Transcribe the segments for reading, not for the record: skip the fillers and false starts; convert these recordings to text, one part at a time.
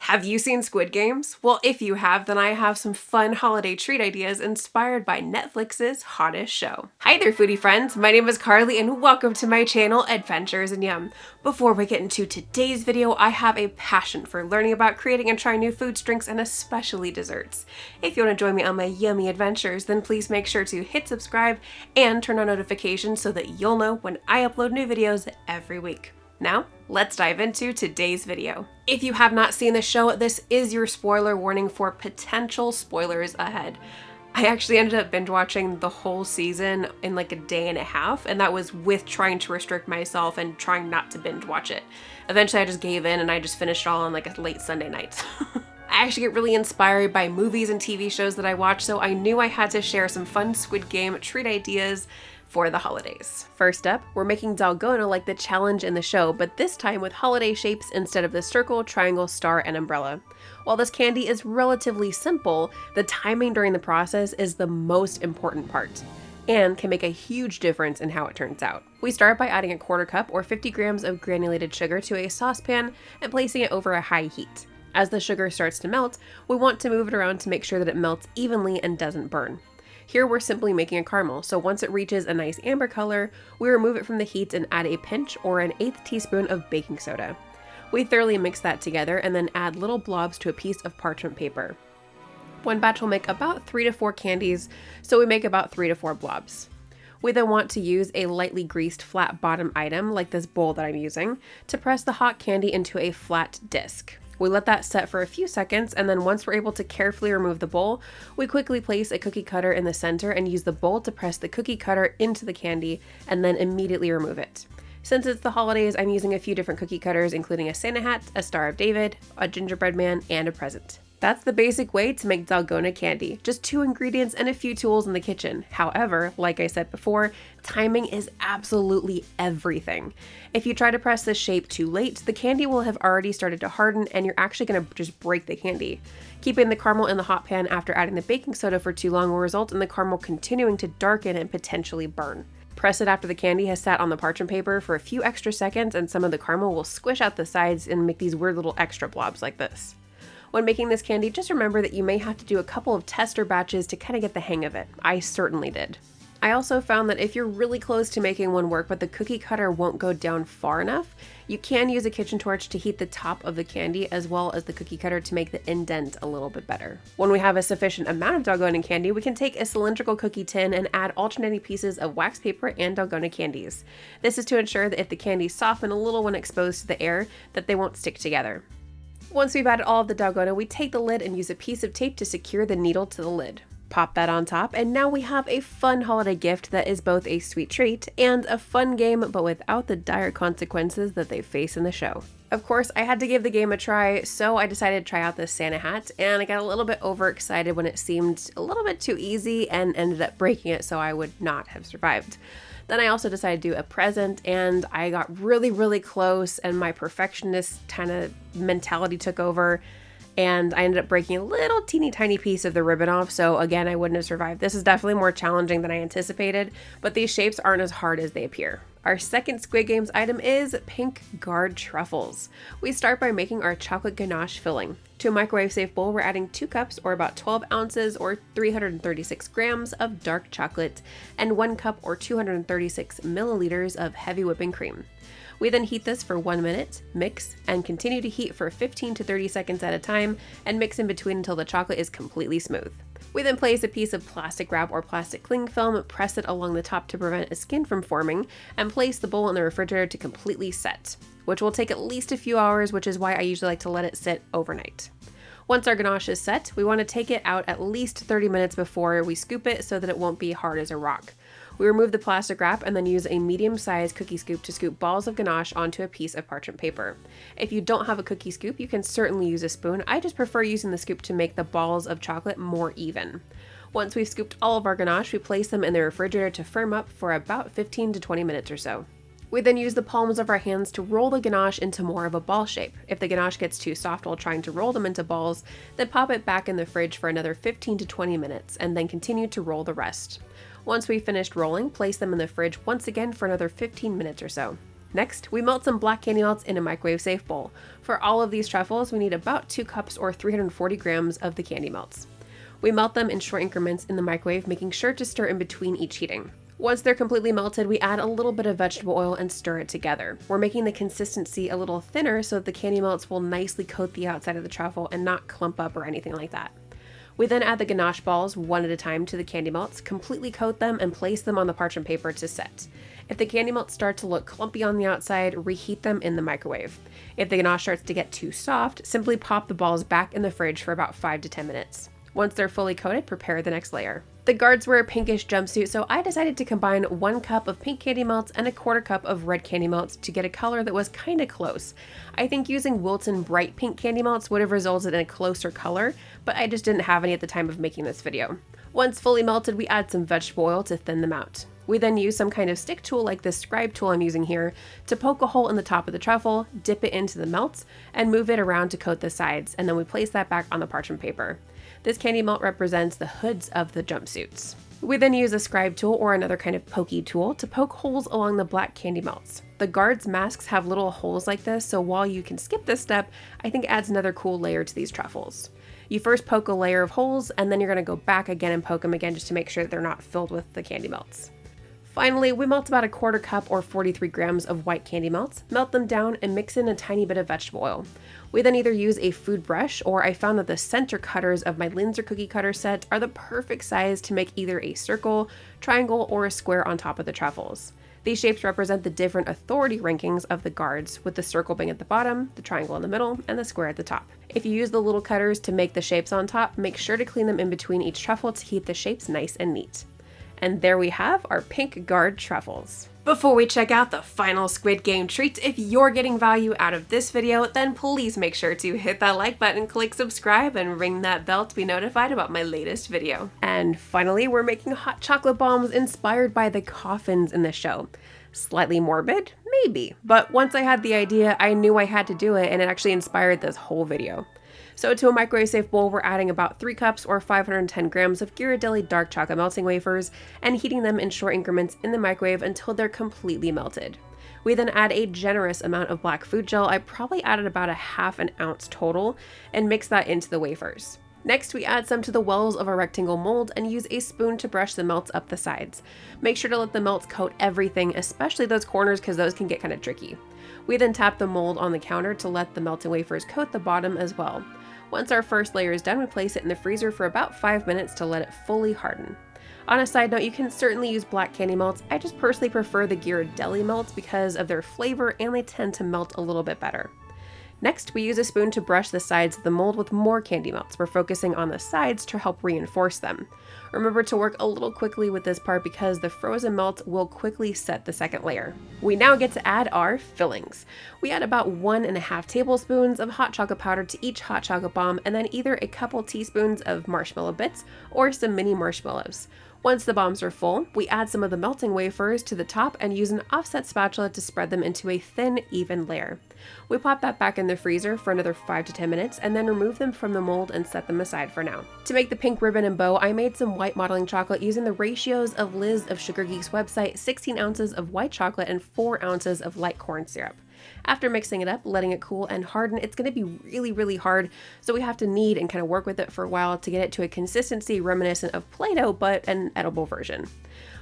Have you seen Squid Games? Well, if you have, then I have some fun holiday treat ideas inspired by Netflix's hottest show. Hi there, foodie friends. My name is Carly and welcome to my channel, Adventures in Yum. Before we get into today's video, I have a passion for learning about creating and trying new foods, drinks, and especially desserts. If you want to join me on my yummy adventures, then please make sure to hit subscribe and turn on notifications so that you'll know when I upload new videos every week. Now, let's dive into today's video. If you have not seen the show, this is your spoiler warning for potential spoilers ahead. I actually ended up binge watching the whole season in like a day and a half, and that was with trying to restrict myself and trying not to binge watch it. Eventually I just gave in and I just finished it all on like a late Sunday night. I actually get really inspired by movies and TV shows that I watch, so I knew I had to share some fun Squid Game treat ideas for the holidays. First up, we're making Dalgona like the challenge in the show, but this time with holiday shapes instead of the circle, triangle, star, and umbrella. While this candy is relatively simple, the timing during the process is the most important part and can make a huge difference in how it turns out. We start by adding a 1/4 cup or 50 grams of granulated sugar to a saucepan and placing it over a high heat. As the sugar starts to melt, we want to move it around to make sure that it melts evenly and doesn't burn. Here we're simply making a caramel, so once it reaches a nice amber color, we remove it from the heat and add a pinch or an 1/8 teaspoon of baking soda. We thoroughly mix that together and then add little blobs to a piece of parchment paper. One batch will make about 3 to 4 candies, so we make about 3 to 4 blobs. We then want to use a lightly greased flat bottom item, like this bowl that I'm using, to press the hot candy into a flat disc. We let that set for a few seconds, and then once we're able to carefully remove the bowl, we quickly place a cookie cutter in the center and use the bowl to press the cookie cutter into the candy and then immediately remove it. Since it's the holidays, I'm using a few different cookie cutters, including a Santa hat, a Star of David, a gingerbread man, and a present. That's the basic way to make Dalgona candy, just 2 ingredients and a few tools in the kitchen. However, like I said before, timing is absolutely everything. If you try to press this shape too late, the candy will have already started to harden and you're actually going to just break the candy. Keeping the caramel in the hot pan after adding the baking soda for too long will result in the caramel continuing to darken and potentially burn. Press it after the candy has sat on the parchment paper for a few extra seconds and some of the caramel will squish out the sides and make these weird little extra blobs like this. When making this candy, just remember that you may have to do a couple of tester batches to kind of get the hang of it. I certainly did. I also found that if you're really close to making one work but the cookie cutter won't go down far enough, you can use a kitchen torch to heat the top of the candy as well as the cookie cutter to make the indent a little bit better. When we have a sufficient amount of Dalgona candy, we can take a cylindrical cookie tin and add alternating pieces of wax paper and Dalgona candies. This is to ensure that if the candies soften a little when exposed to the air, that they won't stick together. Once we've added all of the Dalgona, we take the lid and use a piece of tape to secure the needle to the lid. Pop that on top, and now we have a fun holiday gift that is both a sweet treat and a fun game, but without the dire consequences that they face in the show. Of course, I had to give the game a try, so I decided to try out this Santa hat, and I got a little bit overexcited when it seemed a little bit too easy and ended up breaking it, so I would not have survived. Then I also decided to do a present, and I got really close, and my perfectionist kind of mentality took over, and I ended up breaking a little teeny tiny piece of the ribbon off, so again, I wouldn't have survived. This is definitely more challenging than I anticipated, but these shapes aren't as hard as they appear. Our second Squid Games item is pink gourd truffles. We start by making our chocolate ganache filling. To a microwave safe bowl, we're adding 2 cups or about 12 ounces or 336 grams of dark chocolate and 1 cup or 236 milliliters of heavy whipping cream. We then heat this for 1 minute, mix, and continue to heat for 15 to 30 seconds at a time and mix in between until the chocolate is completely smooth. We then place a piece of plastic wrap or plastic cling film, press it along the top to prevent a skin from forming, and place the bowl in the refrigerator to completely set, which will take at least a few hours, which is why I usually like to let it sit overnight. Once our ganache is set, we want to take it out at least 30 minutes before we scoop it so that it won't be hard as a rock. We remove the plastic wrap and then use a medium-sized cookie scoop to scoop balls of ganache onto a piece of parchment paper. If you don't have a cookie scoop, you can certainly use a spoon. I just prefer using the scoop to make the balls of chocolate more even. Once we've scooped all of our ganache, we place them in the refrigerator to firm up for about 15 to 20 minutes or so. We then use the palms of our hands to roll the ganache into more of a ball shape. If the ganache gets too soft while trying to roll them into balls, then pop it back in the fridge for another 15 to 20 minutes and then continue to roll the rest. Once we've finished rolling, place them in the fridge once again for another 15 minutes or so. Next, we melt some black candy melts in a microwave safe bowl. For all of these truffles, we need about 2 cups or 340 grams of the candy melts. We melt them in short increments in the microwave, making sure to stir in between each heating. Once they're completely melted, we add a little bit of vegetable oil and stir it together. We're making the consistency a little thinner so that the candy melts will nicely coat the outside of the truffle and not clump up or anything like that. We then add the ganache balls one at a time to the candy melts, completely coat them, and place them on the parchment paper to set. If the candy melts start to look clumpy on the outside, reheat them in the microwave. If the ganache starts to get too soft, simply pop the balls back in the fridge for about 5 to 10 minutes. Once they're fully coated, prepare the next layer. The guards wear a pinkish jumpsuit, so I decided to combine 1 cup of pink candy melts and a 1/4 cup of red candy melts to get a color that was kinda close. I think using Wilton bright pink candy melts would have resulted in a closer color, but I just didn't have any at the time of making this video. Once fully melted, we add some vegetable oil to thin them out. We then use some kind of stick tool like this scribe tool I'm using here to poke a hole in the top of the truffle, dip it into the melts, and move it around to coat the sides, and then we place that back on the parchment paper. This candy melt represents the hoods of the jumpsuits. We then use a scribe tool or another kind of pokey tool to poke holes along the black candy melts. The guards' masks have little holes like this, so while you can skip this step, I think it adds another cool layer to these truffles. You first poke a layer of holes, and then you're going to go back again and poke them again just to make sure that they're not filled with the candy melts. Finally, we melt about a 1/4 cup or 43 grams of white candy melts, melt them down, and mix in a tiny bit of vegetable oil. We then either use a food brush, or I found that the center cutters of my Linzer cookie cutter set are the perfect size to make either a circle, triangle, or a square on top of the truffles. These shapes represent the different authority rankings of the guards, with the circle being at the bottom, the triangle in the middle, and the square at the top. If you use the little cutters to make the shapes on top, make sure to clean them in between each truffle to keep the shapes nice and neat. And there we have our pink guard truffles. Before we check out the final Squid Game treat, if you're getting value out of this video, then please make sure to hit that like button, click subscribe, and ring that bell to be notified about my latest video. And finally, we're making hot chocolate bombs inspired by the coffins in the show. Slightly morbid? Maybe. But once I had the idea, I knew I had to do it, and it actually inspired this whole video. So to a microwave safe bowl, we're adding about 3 cups or 510 grams of Ghirardelli dark chocolate melting wafers and heating them in short increments in the microwave until they're completely melted. We then add a generous amount of black food gel. I probably added about a 1/2 ounce total, and mix that into the wafers. Next, we add some to the wells of a rectangle mold and use a spoon to brush the melts up the sides. Make sure to let the melts coat everything, especially those corners, because those can get kind of tricky. We then tap the mold on the counter to let the melted wafers coat the bottom as well. Once our first layer is done, we place it in the freezer for about 5 minutes to let it fully harden. On a side note, you can certainly use black candy melts. I just personally prefer the Ghirardelli melts because of their flavor, and they tend to melt a little bit better. Next, we use a spoon to brush the sides of the mold with more candy melts. We're focusing on the sides to help reinforce them. Remember to work a little quickly with this part because the frozen melt will quickly set the second layer. We now get to add our fillings. We add about 1.5 tablespoons of hot chocolate powder to each hot chocolate bomb, and then either a couple teaspoons of marshmallow bits or some mini marshmallows. Once the bombs are full, we add some of the melting wafers to the top and use an offset spatula to spread them into a thin, even layer. We pop that back in the freezer for another 5 to 10 minutes and then remove them from the mold and set them aside for now. To make the pink ribbon and bow, I made some white modeling chocolate using the ratios of Liz of Sugar Geek's website, 16 ounces of white chocolate and 4 ounces of light corn syrup. After mixing it up, letting it cool and harden, it's going to be really hard, so we have to knead and kind of work with it for a while to get it to a consistency reminiscent of Play-Doh, but an edible version.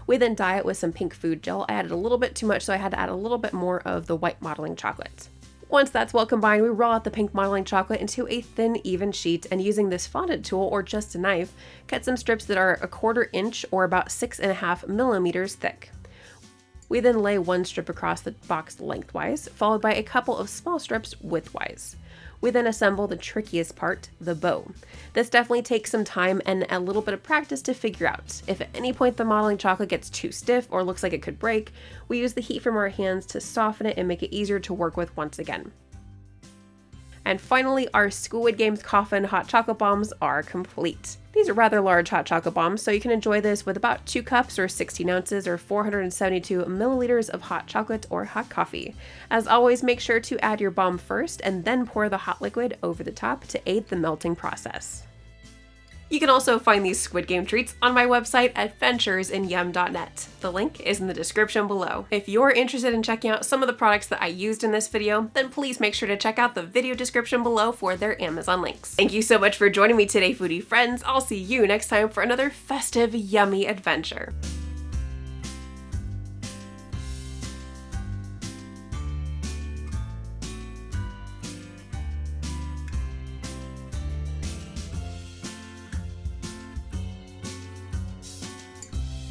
We then dye it with some pink food gel. I added a little bit too much, so I had to add a little bit more of the white modeling chocolate. Once that's well combined, we roll out the pink modeling chocolate into a thin, even sheet, and using this fondant tool or just a knife, cut some strips that are 1/4 inch or about 6.5 millimeters thick. We then lay one strip across the box lengthwise, followed by a couple of small strips widthwise. We then assemble the trickiest part, the bow. This definitely takes some time and a little bit of practice to figure out. If at any point the modeling chocolate gets too stiff or looks like it could break, we use the heat from our hands to soften it and make it easier to work with once again. And finally, our Squid Games Coffin hot chocolate bombs are complete. These are rather large hot chocolate bombs, so you can enjoy this with about 2 cups or 16 ounces or 472 milliliters of hot chocolate or hot coffee. As always, make sure to add your bomb first and then pour the hot liquid over the top to aid the melting process. You can also find these Squid Game treats on my website, adventuresinYum.net. The link is in the description below. If you're interested in checking out some of the products that I used in this video, then please make sure to check out the video description below for their Amazon links. Thank you so much for joining me today, foodie friends. I'll see you next time for another festive, yummy adventure.